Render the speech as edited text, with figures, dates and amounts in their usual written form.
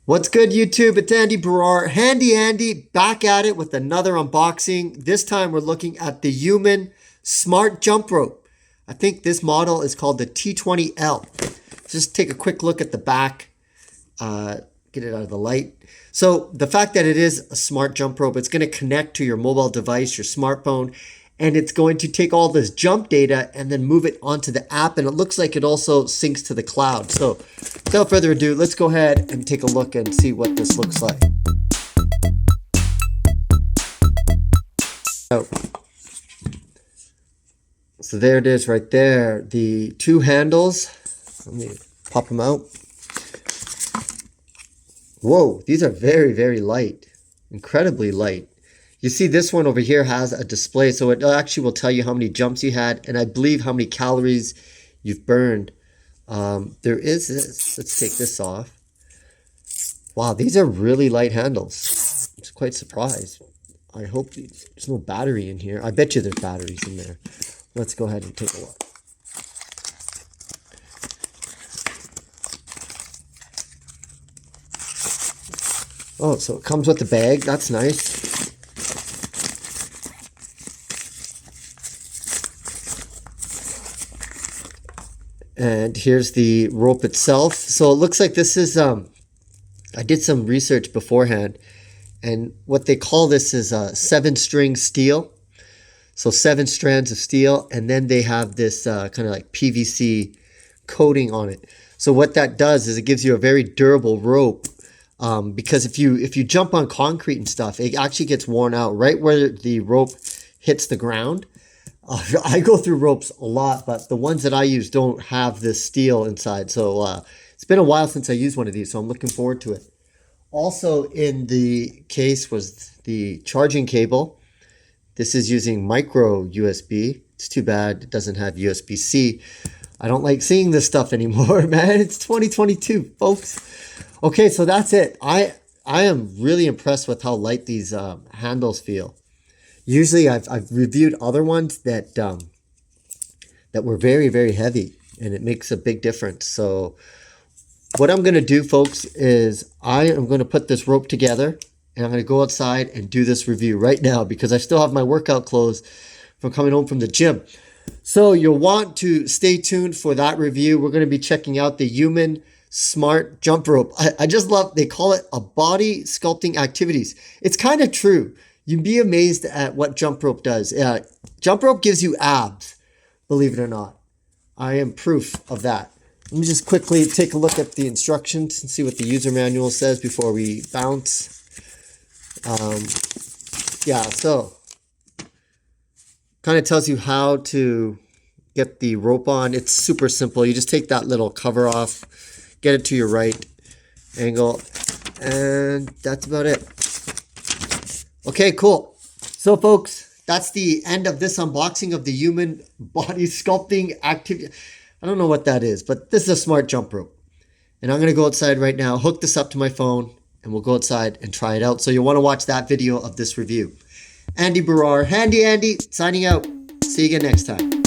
What's good, YouTube? It's Andy Baryer. Handy Andy, back at it with another unboxing. This time we're looking at the Human Smart Jump Rope. I think this model is called the T20L. Just take a quick look at the back. Get it out of the light. So the fact that it is a smart jump rope, it's going to connect to your mobile device, your smartphone, and it's going to take all this jump data and then move it onto the app. And it looks like it also syncs to the cloud. So without further ado, let's go ahead and take a look and see what this looks like. So there it is right there. The two handles. Let me pop them out. Whoa, these are very, very light. Incredibly light. You see this one over here has a display, so it actually will tell you how many jumps you had, and I believe how many calories you've burned. There is this. Let's take this off. Wow, these are really light handles. I'm quite surprised. I hope there's no battery in here. I bet you there's batteries in there. Let's go ahead and take a look. Oh, so it comes with the bag. That's nice. And here's the rope itself. So it looks like this is, I did some research beforehand, and what they call this is a 7-string steel. So 7 strands of steel, and then they have this kind of like PVC coating on it. So what that does is it gives you a very durable rope. Because if you jump on concrete and stuff, it actually gets worn out right where the rope hits the ground. I go through ropes a lot, but the ones that I use don't have this steel inside. So it's been a while since I used one of these, so I'm looking forward to it. Also in the case was the charging cable. This is using micro USB. It's too bad it doesn't have USB-C. I don't like seeing this stuff anymore, man. It's 2022, folks. Okay, so that's it. I am really impressed with how light these handles feel. Usually I've reviewed other ones that that were very, very heavy, and it makes a big difference. So what I'm going to do, folks, is I am going to put this rope together, and I'm going to go outside and do this review right now because I still have my workout clothes from coming home from the gym. So you'll want to stay tuned for that review. We're going to be checking out the Human Smart Jump Rope. I just love, they call it a body sculpting activities. It's kind of true. You'd be amazed at what jump rope does. Jump rope gives you abs, believe it or not. I am proof of that. Let me just quickly take a look at the instructions and see what the user manual says before we bounce. Yeah, so kind of tells you how to get the rope on. It's super simple. You just take that little cover off, get it to your right angle, and that's about it. Okay, cool. So folks, that's the end of this unboxing of the Human Body Sculpting Activity. I don't know what that is, but this is a smart jump rope. And I'm going to go outside right now, hook this up to my phone, and we'll go outside and try it out. So you'll want to watch that video of this review. Andy Baryer, Handy Andy, signing out. See you again next time.